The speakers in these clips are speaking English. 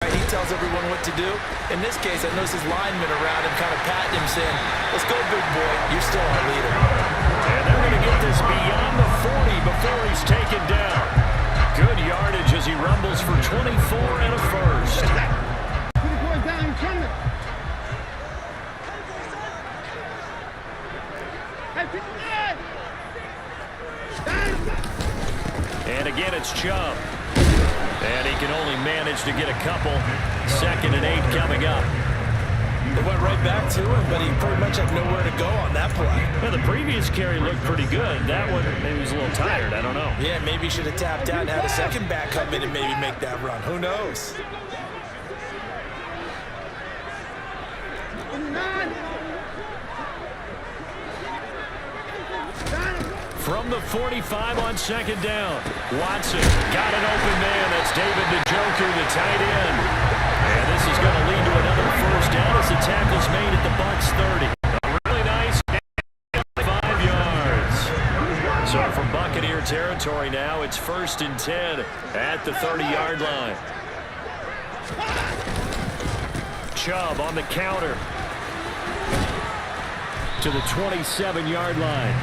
He tells everyone what to do. In this case, I notice his linemen around him kind of patting him, saying, "Let's go, big boy. You're still our leader." And they're going to get this beyond the 40 before he's taken down. Good yardage as he rumbles for 24 and a first. And again, it's Chubb. And he can only manage to get a couple. 2nd and 8 coming up. They went right back to him, but he pretty much had nowhere to go on that play. Well, the previous carry looked pretty good. That one, maybe he was a little tired. I don't know. Yeah, maybe he should have tapped out and had a second back come in and maybe make that run. Who knows? From the 45 on 2nd down. Watson got an open man. That's David Njoku, the tight end. And this is going to lead to another first down as the tackle's made at the Bucs 30. A really nice 5 yards. So from Buccaneer territory now, it's 1st and 10 at the 30-yard line. Chubb on the counter to the 27-yard line.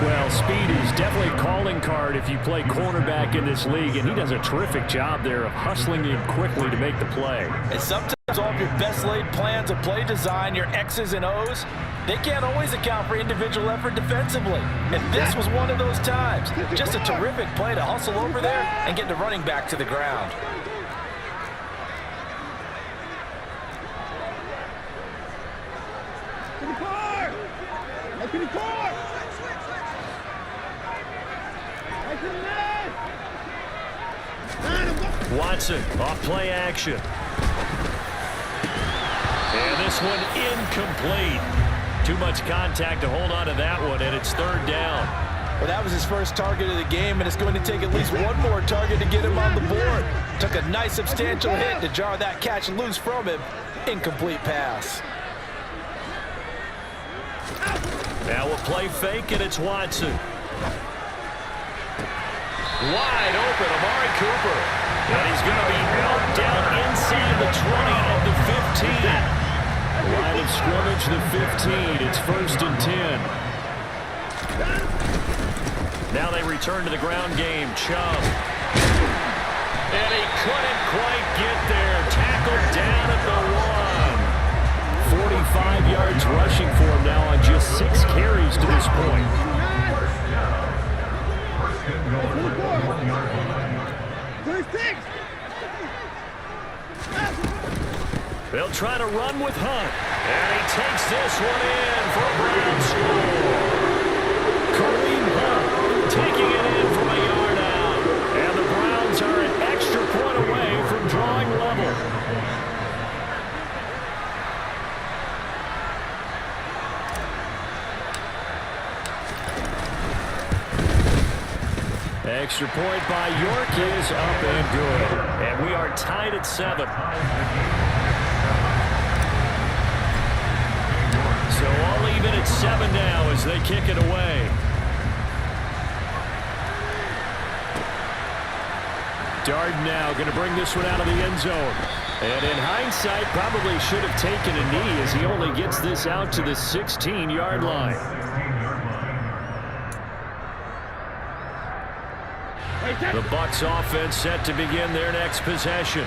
Well, speed is definitely a calling card if you play cornerback in this league, and he does a terrific job there of hustling in quickly to make the play. And sometimes all of your best laid plans of play design, your X's and O's, they can't always account for individual effort defensively. And this was one of those times. Just a terrific play to hustle over there and get the running back to the ground. Watson off play action. And this one incomplete. Too much contact to hold on to that one, and it's 3rd down. Well, that was his first target of the game, and it's going to take at least one more target to get him on the board. Took a nice substantial hit to jar that catch loose from him. Incomplete pass. Now we'll play fake, and it's Watson. Wide open, Amari Cooper. And he's going to be held down inside the 20 of the 15. Line of scrimmage, the 15. It's 1st and 10. Now they return to the ground game. Chubb. And he couldn't quite get there. Tackled down at the 1. 45 yards rushing for him now on just 6 carries to this point. They'll try to run with Hunt. And he takes this one in for a Brown score. Kareem Hunt taking it in from a yard out. And the Browns are an extra point away from drawing level. Extra point by York is up and good. And we are tied at 7. So all even at 7 now as they kick it away. Darden now going to bring this one out of the end zone. And in hindsight, probably should have taken a knee as he only gets this out to the 16-yard line. The Bucs offense set to begin their next possession.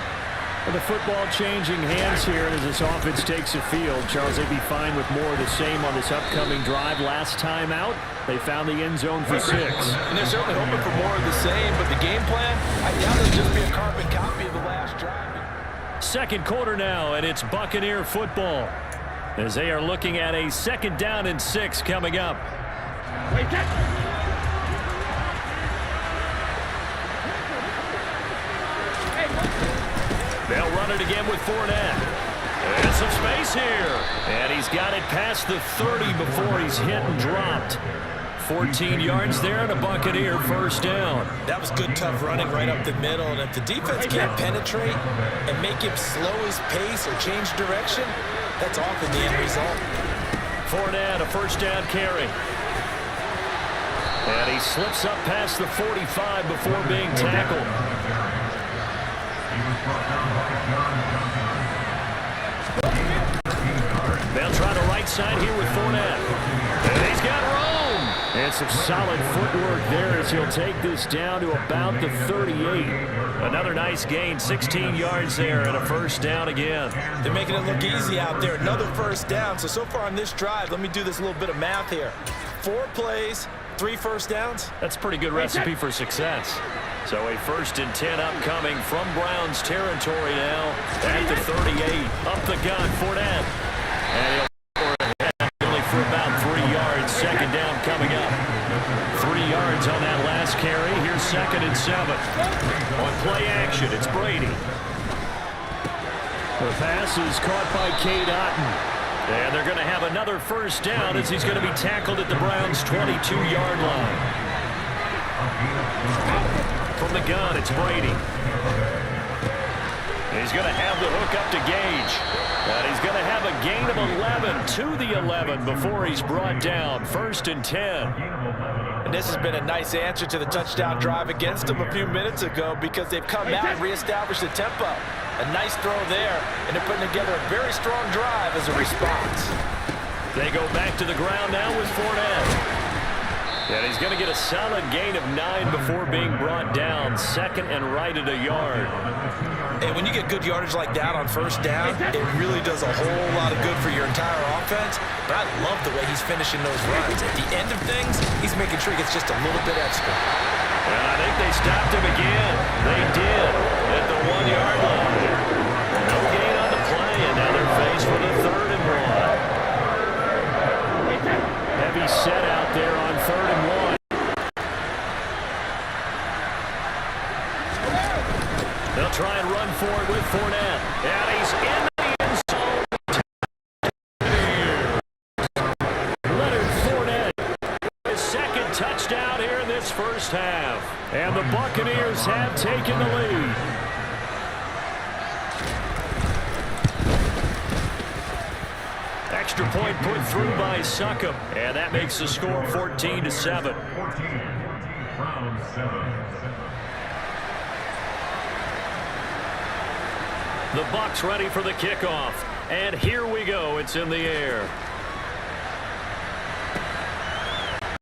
And the football changing hands here as this offense takes the field. Charles, they'd be fine with more of the same on this upcoming drive. Last time out, they found the end zone for 6. And they're certainly hoping for more of the same, but the game plan, I doubt it'll just be a carbon copy of the last drive. 2nd quarter now, and it's Buccaneer football as they are looking at a 2nd down and 6 coming up. They'll run it again with Fournette. And some space here. And he's got it past the 30 before he's hit and dropped. 14 yards there and a Buccaneer 1st down. That was good, tough running right up the middle. And if the defense can't penetrate and make him slow his pace or change direction, that's often the end result. Fournette, a 1st down carry. And he slips up past the 45 before being tackled. outside here with Fournette. And he's got room. And some solid footwork there as he'll take this down to about the 38. Another nice gain, 16 yards there and a first down again. They're making it look easy out there. Another first down. So far on this drive, let me do this little bit of math here. 4 plays, 3 first downs. That's a pretty good recipe for success. So a 1st and 10 upcoming from Browns territory now at the 38. Up the gun, Fournette. And he'll score ahead only for about 3 yards. Second down coming up. 3 yards on that last carry. Here's 2nd and 7. On play action, it's Brady. The pass is caught by Cade Otton. And they're going to have another first down as he's going to be tackled at the Browns' 22-yard line. From the gun, it's Brady. He's going to have the hook up to Gage. And he's going to have a gain of 11 to the 11 before he's brought down. 1st and 10. And this has been a nice answer to the touchdown drive against them a few minutes ago because they've come out and reestablished the tempo. A nice throw there, and they're putting together a very strong drive as a response. They go back to the ground now with Fournette. And he's going to get a solid gain of 9 before being brought down. 2nd and right at a yard. And when you get good yardage like that on first down, it really does a whole lot of good for your entire offense. But I love the way he's finishing those runs. At the end of things, he's making sure he gets just a little bit extra. And I think they stopped him again. They did at the 1-yard line. No gain on the play, and now they're faced with a 3rd and 1. Heavy set out there on 3rd and 1. They'll try and run for it with Fournette. And he's in the end zone. Leonard Fournette, his 2nd touchdown here in this first half. And the Buccaneers have taken the lead. Extra point put through by Succop. And that makes the score 14-7. The Bucs ready for the kickoff. And here we go. It's in the air.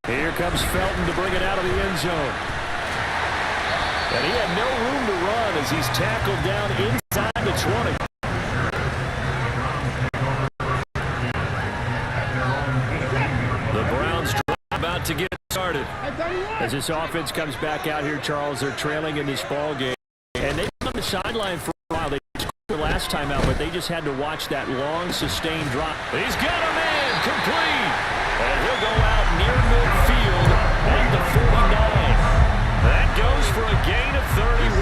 Here comes Felton to bring it out of the end zone. And he had no room to run as he's tackled down inside the 20. The Browns about to get started. As this offense comes back out here, Charles, they're trailing in this ball game. And they've been on the sideline for a while. They scored last time out, but they just had to watch that long, sustained drop. He's got a man complete. And he'll go out near midfield at the 49. That goes for a gain of 31.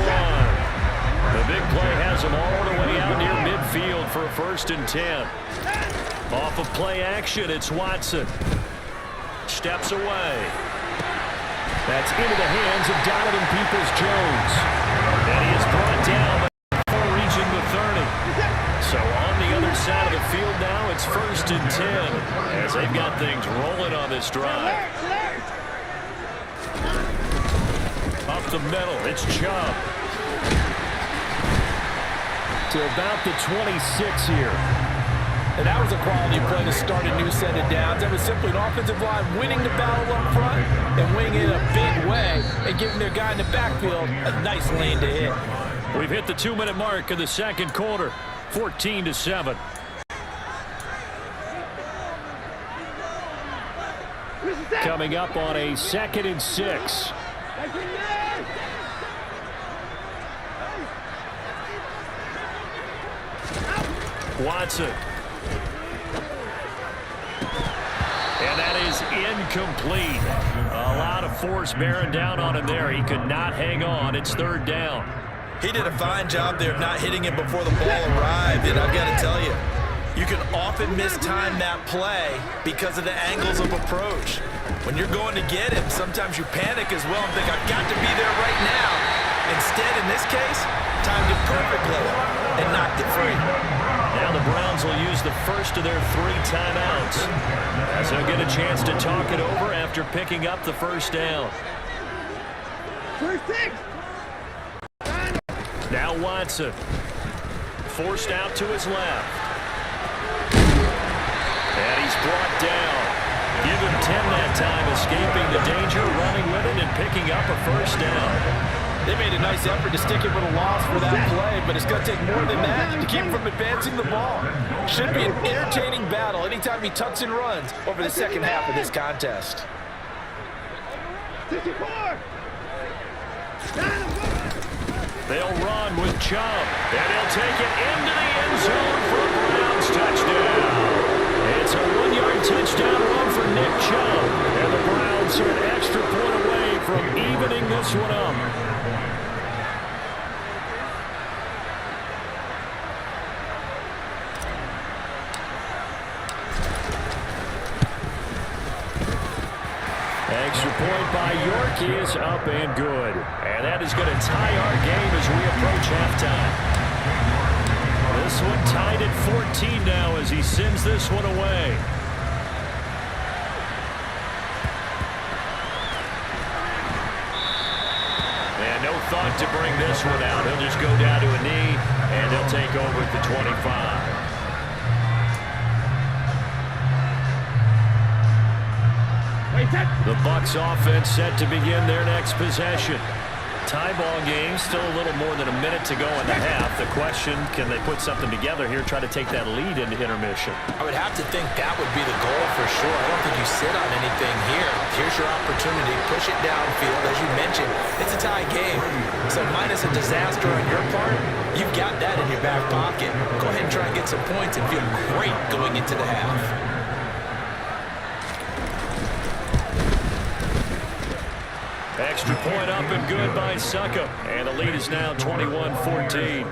The big play has him all the way out near midfield for a 1st and 10. Off of play action, it's Watson. Steps away. That's into the hands of Donovan Peoples-Jones. And he is brought down before reaching the 30. So on the other side of the field now, it's 1st and 10 as they've got things rolling on this drive. Up the middle, it's Chubb. To about the 26 here. And that was a quality play to start a new set of downs. That was simply an offensive line winning the battle up front and winning it in a big way and giving their guy in the backfield a nice lane to hit. We've hit the 2-minute mark of the 2nd quarter, 14-7. Coming up on a 2nd and 6. Watson. And that is incomplete. A lot of force bearing down on him there. He could not hang on. It's 3rd down. He did a fine job there of not hitting it before the ball arrived. And I've got to tell you, you can often mistime that play because of the angles of approach. When you're going to get him, sometimes you panic as well and think, I've got to be there right now. Instead, in this case, timed it perfectly and knocked it free. Now the Browns will use the first of their 3 timeouts as they'll get a chance to talk it over after picking up the first down. Now Watson. Forced out to his left. And he's brought down. Give him 10 that time, escaping the danger, running with it, and picking up a first down. They made a nice effort to stick him with a loss for that play, but it's going to take more than that to keep him from advancing the ball. Should be an entertaining battle anytime he tucks and runs over the second half of this contest. They'll run with Chubb, and he'll take it into the end zone for a Browns touchdown. It's a 1-yard touchdown run for Nick Chubb, and the Browns are an extra point away from evening this one up. Extra point by York is up and good. And that is going to tie our game as we approach halftime. This one tied at 14 now as he sends this one away. And no thought to bring this one out. He'll just go down to a knee, and he'll take over at the 25. The Bucs offense set to begin their next possession. Tie ball game, still a little more than a minute to go in the half. The question, can they put something together here, try to take that lead into intermission? I would have to think that would be the goal for sure. I don't think you sit on anything here. Here's your opportunity. Push it downfield. As you mentioned, it's a tie game. So minus a disaster on your part, you've got that in your back pocket. Go ahead and try and get some points and feel great going into the half. Extra point up and good by Suckup. And the lead is now 21-14.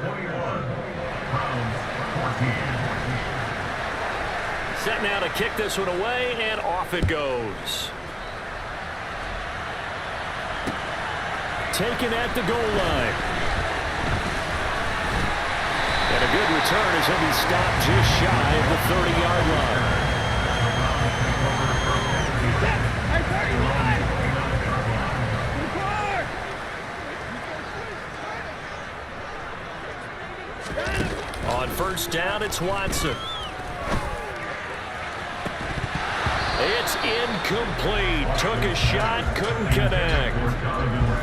Set now to kick this one away, and off it goes. Taken at the goal line. And a good return as he'll be stopped just shy of the 30-yard line. On first down, it's Watson. It's incomplete. Took a shot, couldn't connect.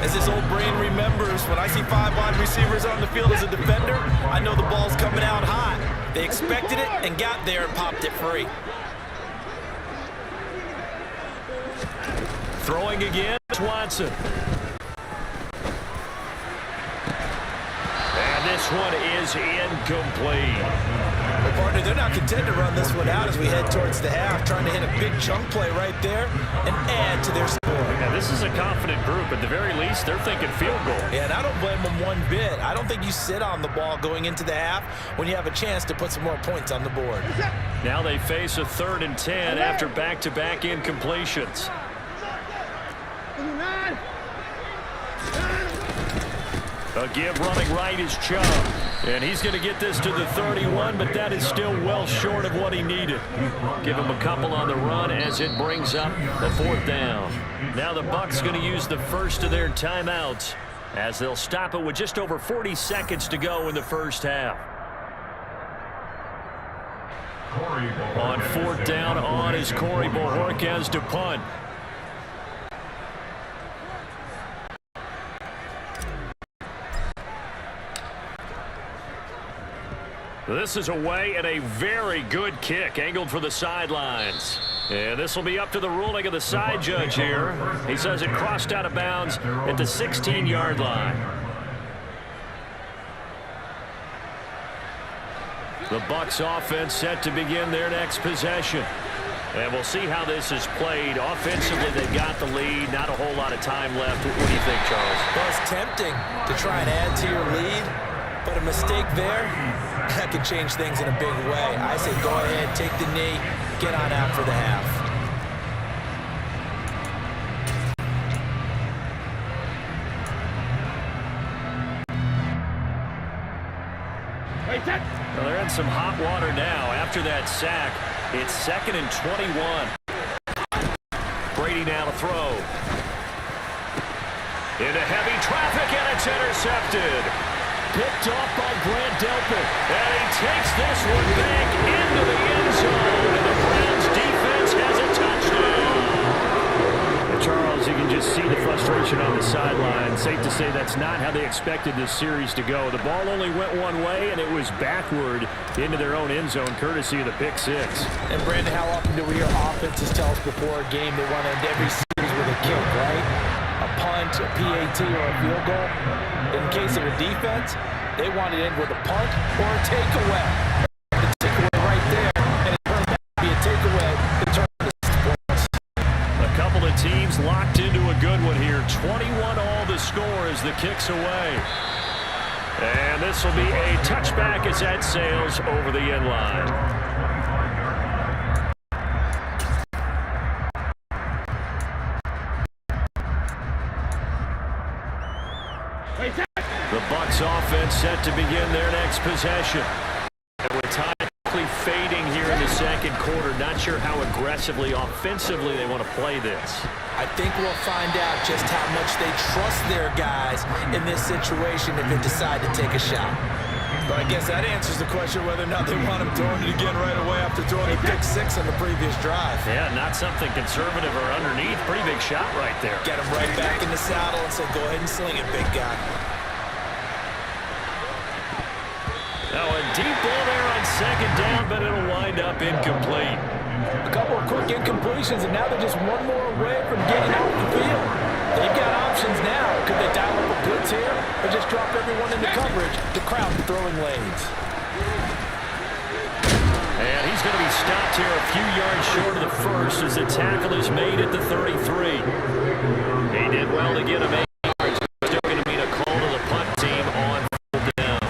As his old brain remembers, when I see 5 wide receivers on the field as a defender, I know the ball's coming out hot. They expected it and got there and popped it free. Throwing again, it's Watson. This one is incomplete. Well, partner, they're not content to run this one out as we head towards the half, trying to hit a big chunk play right there and add to their score. Yeah, this is a confident group. At the very least, they're thinking field goal. Yeah, and I don't blame them one bit. I don't think you sit on the ball going into the half when you have a chance to put some more points on the board. Now they face a 3rd and 10 after back-to-back incompletions. A give running right is Chubb. And he's going to get this to the 31, but that is still well short of what he needed. Give him a couple on the run as it brings up the 4th down. Now the Bucs going to use the first of their timeouts as they'll stop it with just over 40 seconds to go in the first half. On 4th down on is Corey Bojorquez to punt. This is away and a very good kick angled for the sidelines. And this will be up to the ruling of the side judge here. He says it crossed out of bounds at the 16-yard line. The Bucs offense set to begin their next possession. And we'll see how this is played. Offensively, they've got the lead. Not a whole lot of time left. What do you think, Charles? Well, it's tempting to try and add to your lead, but a mistake there, that could change things in a big way. I say go ahead, take the knee, get on out for the half. Well, they're in some hot water now. After that sack, it's 2nd and 21. Brady now to throw. Into heavy traffic, and it's intercepted. Picked off by Grant Delpit. And he takes this one back into the end zone. And the Browns celebration on the sideline. Safe to say that's not how they expected this series to go. The ball only went one way, and it was backward into their own end zone, courtesy of the pick six. And, Brandon, how often do we hear offenses tell us before a game they want to end every series with a kick, right? A punt, a PAT, or a field goal. In case of a defense, they want to end with a punt or a takeaway. The takeaway right there, and it turns out to be a takeaway to turn this points. A couple of teams locked into a good one here. 21-all the score as the kick's away. And this will be a touchback as that sails over the end line. The Bucs offense set to begin their next possession. And with time quickly fading here in the second quarter, not sure how aggressively, offensively they want to play this. I think we'll find out just how much they trust their guys in this situation if they decide to take a shot. But I guess that answers the question whether or not they want him throwing it again right away after throwing a pick six on the previous drive. Yeah, not something conservative or underneath. Pretty big shot right there. Get him right back in the saddle and say, go ahead and sling it, big guy. Now a deep ball there on second down, but it'll wind up incomplete. A couple of quick incompletions, and now they're just one more away from getting off the field. They've got options now. Could they dial up a blitz here or just drop everyone into coverage to crowd the throwing lanes? And he's going to be stopped here a few yards short of the first as the tackle is made at the 33. He did well to get him 8 yards. Still going to mean a call to the punt team on fourth down.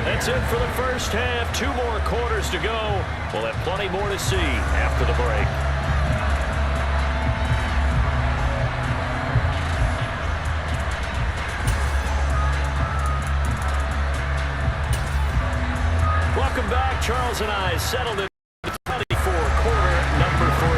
That's it for the first half. 2 more quarters to go. We'll have plenty more to see after the break. Welcome back. Charles and I settled in the 24, quarter number 3.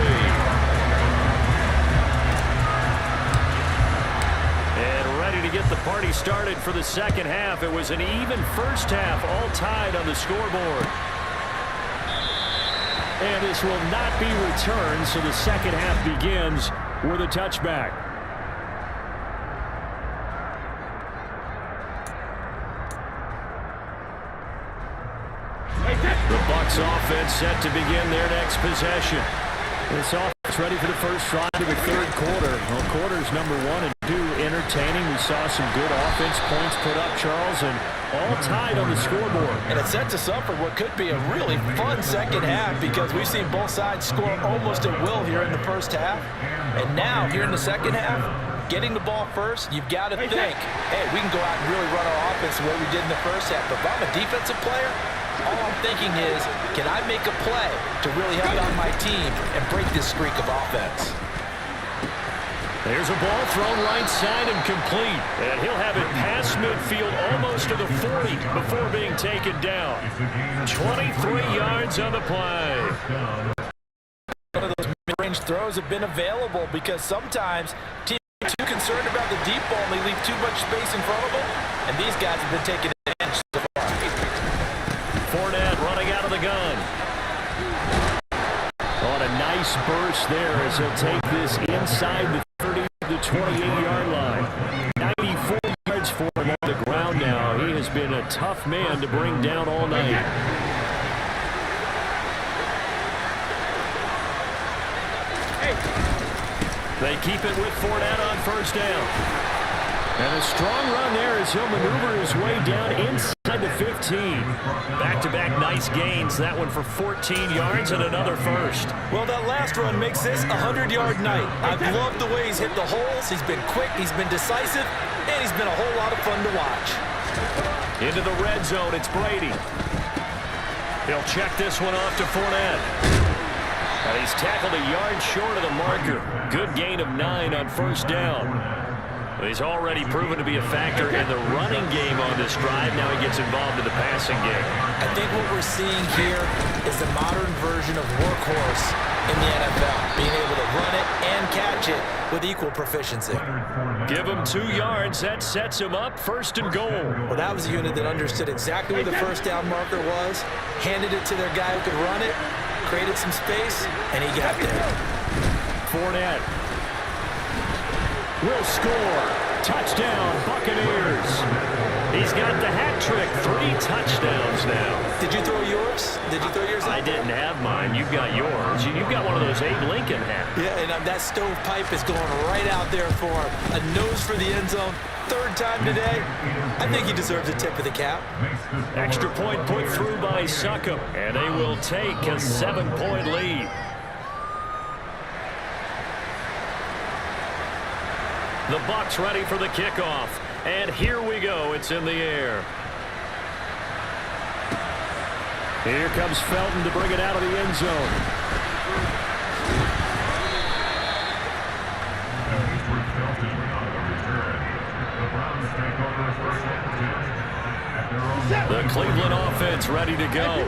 And ready to get the party started for the second half. It was an even first half, all tied on the scoreboard. And this will not be returned, so the second half begins with a touchback. The Bucs offense set to begin their next possession. This offense ready for the first drive of the third quarter. Well, quarters number 1 and 2 entertaining. We saw some good offense points put up, Charles, and all tied on the scoreboard. And it sets us up for what could be a really fun second half because we've seen both sides score almost at will here in the first half. And now, here in the second half, getting the ball first, you've got to think, hey, we can go out and really run our offense the way we did in the first half. But if I'm a defensive player, all I'm thinking is, can I make a play to really help out my team and break this streak of offense? There's a ball thrown right side and complete. And he'll have it past midfield almost to the 40 before being taken down. 23 yards on the play. One of those mid-range throws have been available because sometimes teams are too concerned about the deep ball and they leave too much space in front of them. And these guys have been taking advantage so far. Fournette running out of the gun. On a nice burst there as he'll take this inside the 30 to the 28-yard line. 94 yards for him on the ground now. He has been a tough man to bring down all night. They keep it with Fournette on first down. And a strong run there as he'll maneuver his way down inside the 15. Back-to-back nice gains. That one for 14 yards and another first. Well, that last run makes this a 100-yard night. I've loved the way he's hit the holes. He's been quick, he's been decisive, and he's been a whole lot of fun to watch. Into the red zone, it's Brady. He'll check this one off to Fournette. And he's tackled a yard short of the marker. Good gain of 9 on first down. He's already proven to be a factor in the running game on this drive. Now he gets involved in the passing game. I think what we're seeing here is the modern version of workhorse in the NFL, being able to run it and catch it with equal proficiency. Give him 2 yards. That sets him up first and goal. Well, that was a unit that understood exactly where the first down marker was, handed it to their guy who could run it, created some space, and he got there. Fournette will score. Touchdown, Buccaneers. He's got the hat trick, 3 touchdowns now. Did you throw yours? Did you throw yours? I didn't have mine. You've got yours. You've got one of those Abe Lincoln hats. Yeah, and that stovepipe is going right out there for him. A nose for the end zone. 3rd time today. I think he deserves a tip of the cap. Extra point put through by Succop, and they will take a 7-point lead. The Bucs ready for the kickoff. And here we go. It's in the air. Here comes Felton to bring it out of the end zone. The Cleveland offense ready to go.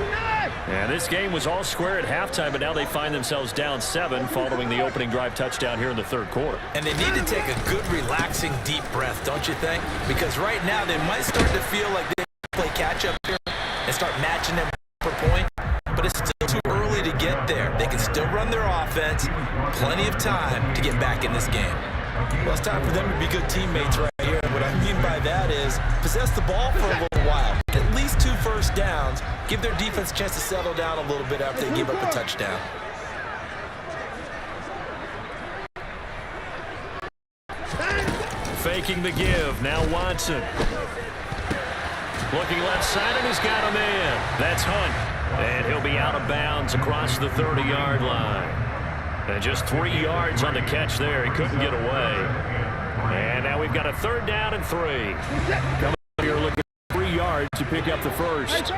And this game was all square at halftime, but now they find themselves down 7 following the opening drive touchdown here in the 3rd quarter. And they need to take a good, relaxing, deep breath, don't you think? Because right now they might start to feel like they play catch-up here and start matching them per point. But it's still too early to get there. They can still run their offense. Plenty of time to get back in this game. Well, it's time for them to be good teammates right here. What I mean by that is possess the ball for a little while. At least 2 first downs. Give their defense a chance to settle down a little bit after they give up a touchdown. Faking the give. Now Watson. Looking left side, and he's got a man. That's Hunt. And he'll be out of bounds across the 30-yard line. And just 3 yards on the catch there. He couldn't get away. And now we've got a 3rd down and 3. Coming here looking for 3 yards to pick up the first.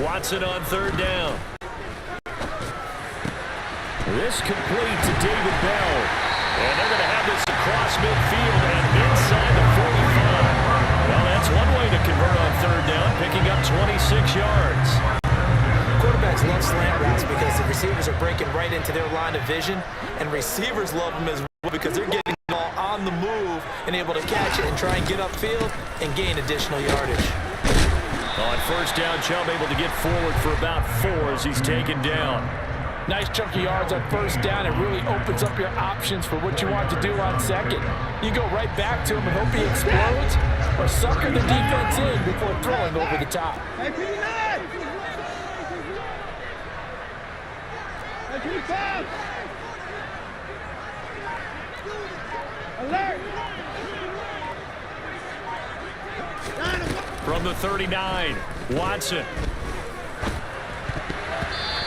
Watson on 3rd down. This complete to David Bell. And they're going to have this across midfield and inside the 45. Well, that's one way to convert on 3rd down, picking up 26 yards. Quarterbacks love slant routes because the receivers are breaking right into their line of vision, and receivers love them as well because they're getting the ball on the move and able to catch it and try and get upfield and gain additional yardage. On 1st down, Chubb able to get forward for about 4 as he's taken down. Nice chunk of yards on 1st down. It really opens up your options for what you want to do on 2nd. You go right back to him and hope he explodes, or sucker the defense in before throwing over the top. Alert! From the 39, Watson.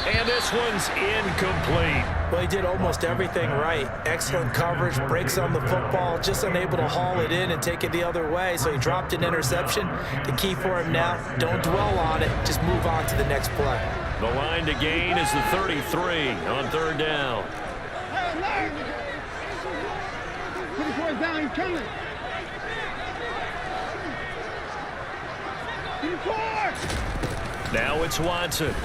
And this one's incomplete. Well, he did almost everything right. Excellent coverage, breaks on the football, just unable to haul it in and take it the other way. So he dropped an interception. The key for him now, don't dwell on it. Just move on to the next play. The line to gain is the 33 on 3rd down. Alert! 24 down, he's coming. 24! Now it's Watson.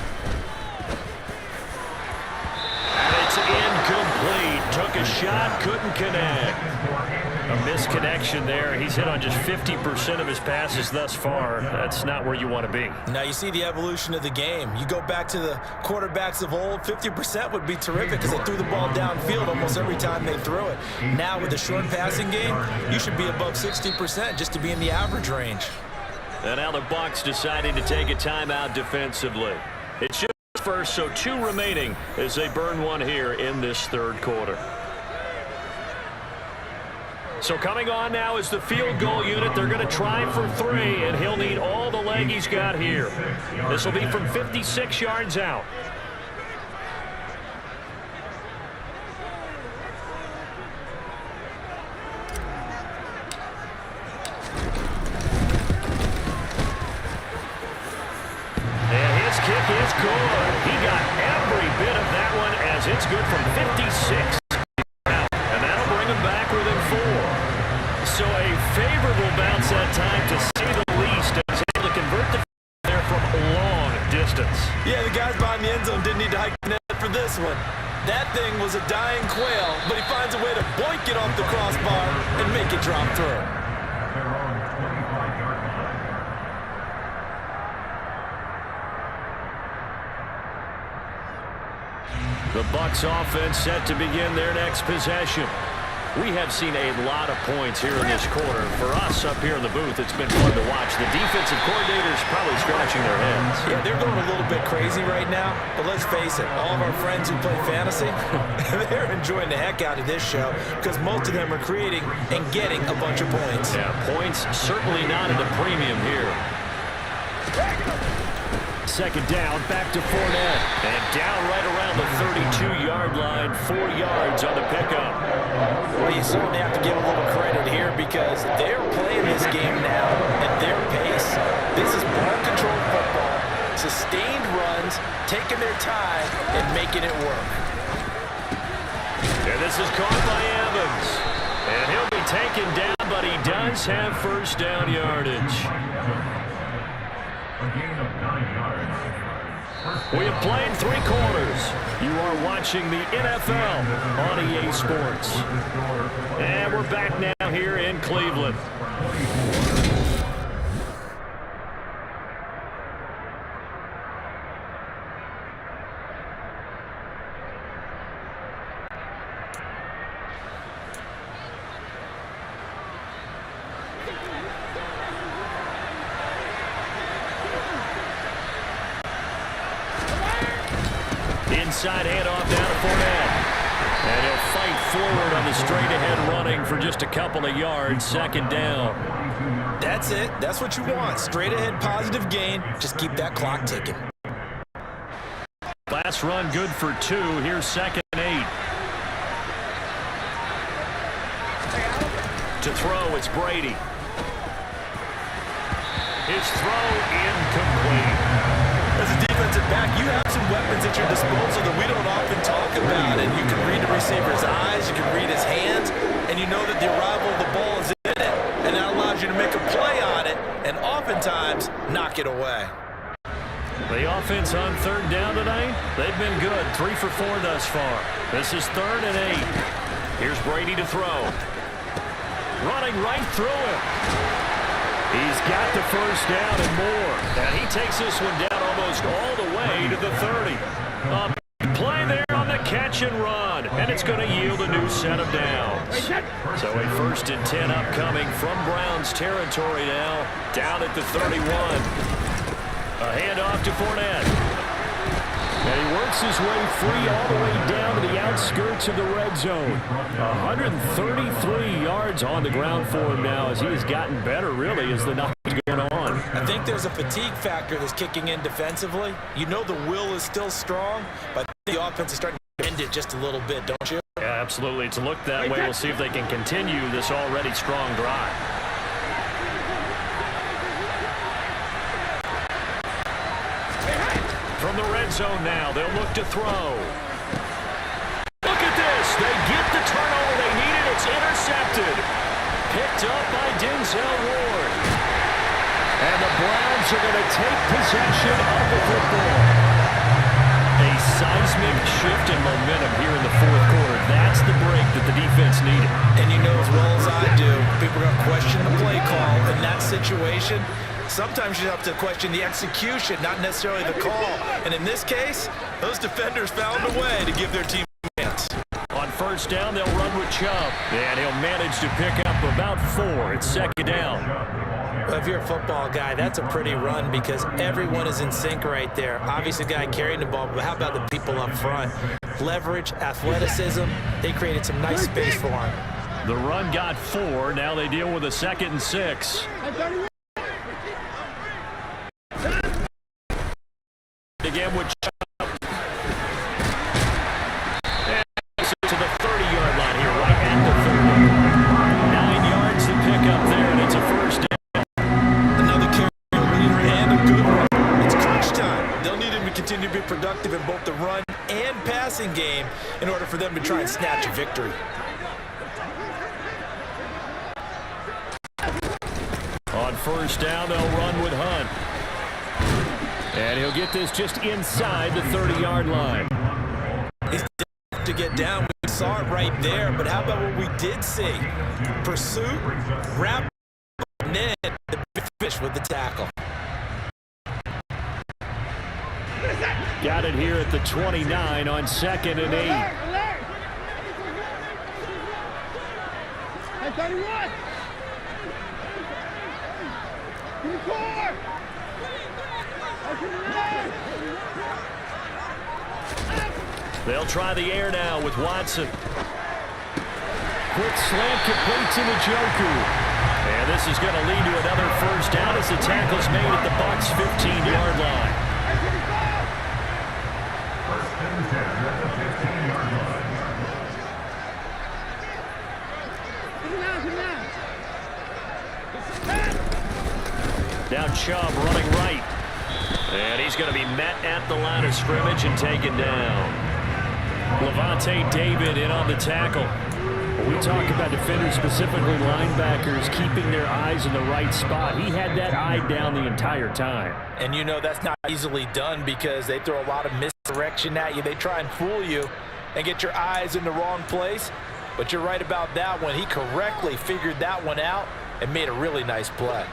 And it's incomplete. Took a shot, couldn't connect. A misconnection there. He's hit on just 50% of his passes thus far. That's not where you want to be. Now you see the evolution of the game. You go back to the quarterbacks of old, 50% would be terrific because they threw the ball downfield almost every time they threw it. Now with the short passing game, you should be above 60% just to be in the average range. And now the Bucs deciding to take a timeout defensively. It's just first, so 2 remaining as they burn one here in this 3rd quarter. So coming on now is the field goal unit. They're going to try for 3, and he'll need all the leg he's got here. This will be from 56 yards out. Kick is good. He got every bit of that one as it's good from 56 out. And that'll bring him back within 4. So a favorable bounce that time to say the least as able to convert the there from a long distance. Yeah, the guys behind the end zone didn't need to hike the net for this one. That thing was a dying quail, but he finds a way to boink it off the crossbar and make it drop through. The Bucs offense set to begin their next possession. We have seen a lot of points here in this quarter. For us up here in the booth, it's been fun to watch. The defensive coordinators probably scratching their heads. Yeah, they're going a little bit crazy right now, but let's face it, all of our friends who play fantasy, they're enjoying the heck out of this show because most of them are creating and getting a bunch of points. Yeah, points certainly not at a premium here. Second down, back to Fournette. And down right around the 32-yard line, 4 yards on the pickup. Well, you certainly have to give a little credit here because they're playing this game now at their pace. This is ball-controlled football, sustained runs, taking their time, and making it work. And this is caught by Evans. And he'll be taken down, but he does have first down yardage. We have played 3 quarters. You are watching the NFL on EA Sports. And we're back now here in Cleveland. Inside handoff down to Fournette. And he'll fight forward on the straight-ahead running for just a couple of yards. Second down. That's it. That's what you want. Straight-ahead positive gain. Just keep that clock ticking. Last run good for 2. Here's second and 8. To throw, it's Brady. His throw incomplete. As a defensive back, you have some weapons at your disposal that we don't often talk about. And you can read the receiver's eyes, you can read his hands, and you know that the arrival of the ball is in it. And that allows you to make a play on it and oftentimes knock it away. The offense on third down tonight, they've been good. 3 for 4 thus far. This is third and 8. Here's Brady to throw. Running right through him. He's got the first down and more. And he takes this one down almost all the way to the 30. Play there on the catch and run. And it's going to yield a new set of downs. So a first and 10 upcoming from Browns territory now. Down at the 31. A handoff to Fournette. And he works his way free all the way down to the outskirts of the red zone. 133 yards on the ground for him now as he has gotten better, really, as the night is going on. I think there's a fatigue factor that's kicking in defensively. You know the will is still strong, but the offense is starting to bend it just a little bit, don't you? Yeah, absolutely. It's looked that way. We'll see if they can continue this already strong drive. From the red zone now, they'll look to throw. Look at this. They get the turnover they needed. It's intercepted. Picked up by Denzel Ward. And the Browns are going to take possession of the football. A seismic shift in momentum here in the fourth quarter. That's the break that the defense needed. And you know as well as I do, people are going to question the play call in that situation. Sometimes you have to question the execution, not necessarily the call. And in this case, those defenders found a way to give their team a chance. On first down, they'll run with Chubb. And he'll manage to pick up about 4. It's second down. Well, if you're a football guy, that's a pretty run because everyone is in sync right there. Obviously, the guy carrying the ball, but how about the people up front? Leverage, athleticism, they created some nice space for him. The run got 4. Now they deal with a second and 6. Again with Chubb. And to the 30-yard line here, right at the 30. 9 yards to pick up there, and it's a first down. Another carry and a good run. It's crunch time. They'll need him to continue to be productive in both the run and passing game in order for them to try and snatch a victory. On first down, they'll run with Hunt. And he'll get this just inside the 30-yard line. He's to get down. We saw it right there, but how about what we did see? Pursuit, wrap, and then the big fish with the tackle. Got it here at the 29 on 2nd and 8. Alert! Hey, 31! Give me 4! They'll try the air now with Watson. Quick slant complete to the Joker. And this is going to lead to another first down as the tackle's made at the Bucs' 15-yard line. Now Chubb running right. And he's going to be met at the line of scrimmage and taken down. Levante David in on the tackle. When we talk about defenders, specifically linebackers, keeping their eyes in the right spot, he had that eye down the entire time. And you know that's not easily done because they throw a lot of misdirection at you. They try and fool you and get your eyes in the wrong place. But you're right about that one. He correctly figured that one out and made a really nice play.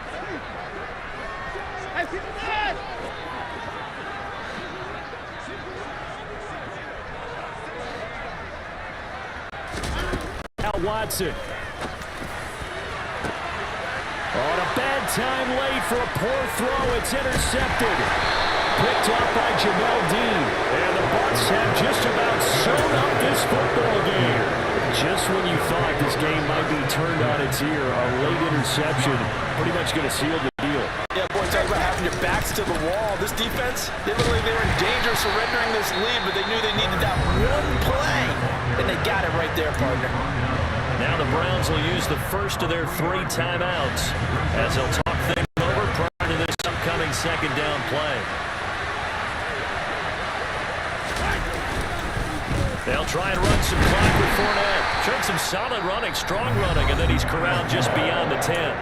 Now Watson. On a bad time late for a poor throw. It's intercepted. Picked up by Jamel Dean. And the Bucs have just about sewn up this football game. Just when you thought this game might be turned on its ear, a late interception pretty much going to seal the deal. Yeah, boy, talk about having your backs to the wall. This defense, they looked like they were in danger of surrendering this lead, but they knew they needed that one play, and they got it right there, partner. Now the Browns will use the first of their 3 timeouts as they'll talk things over prior to this upcoming second down play. They'll try and run some clock with Fournette. Showed some solid running, strong running, and then he's corralled just beyond the 10.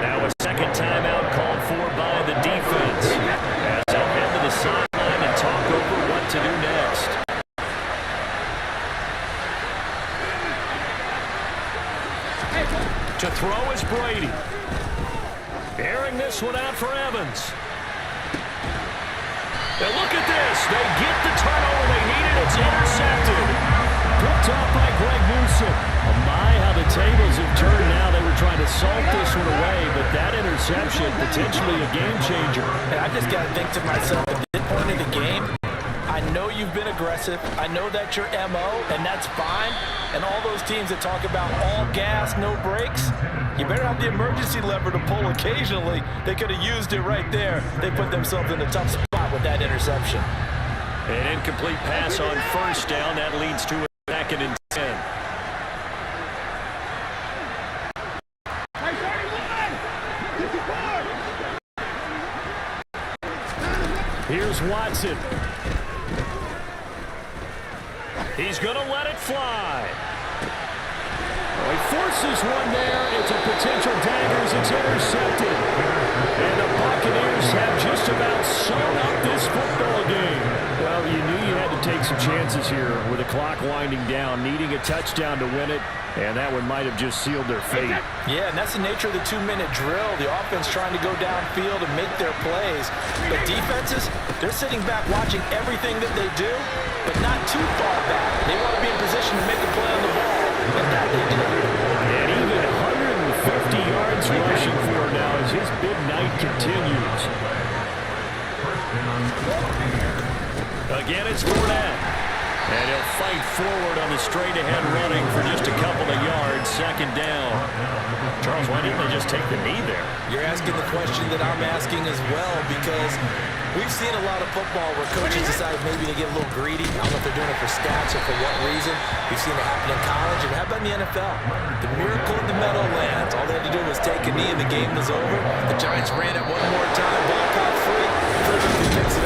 Now a second timeout called for by the defense as they'll head to the sideline and talk over what to do next. To throw is Brady. Airing this one out for Evans. Now look at this. They get the turnover they needed. It's intercepted. Picked off by Greg Newsome. Oh my, how the tables have turned now. They were trying to salt this one away, but that interception, potentially a game changer. And I just got to think to myself, at this point in the game, I know you've been aggressive. I know that's your MO, and that's fine. And all those teams that talk about all gas, no brakes, you better have the emergency lever to pull occasionally. They could have used it right there. They put themselves in a tough spot with that interception. An incomplete pass on first down. That leads to a 2nd and 10. Here's Watson. He's going to let it fly. He forces one there. It's a potential dagger as it's intercepted. And the Buccaneers have just about sewn up this football game. Well, you knew you had to take some chances here with the clock winding down, needing a touchdown to win it, and that one might have just sealed their fate. Yeah, and that's the nature of the 2-minute drill. The offense trying to go downfield and make their plays. But defenses, they're sitting back watching everything that they do, but not too far back. They want to be in position to make a play on the ball, and that they do. And even 150 yards rushing for him now as his big night continues. Again, it's Fournette. And he'll fight forward on the straight-ahead running for just a couple of yards. 2nd down. Charles, why didn't they just take the knee there? You're asking the question that I'm asking as well, because we've seen a lot of football where coaches decide maybe to get a little greedy. I don't know if they're doing it for stats or for what reason. We've seen it happen in college, and how about in the NFL? The miracle of the Meadowlands. All they had to do was take a knee and the game was over. The Giants ran it one more time, ball caught free. Perfectly makes it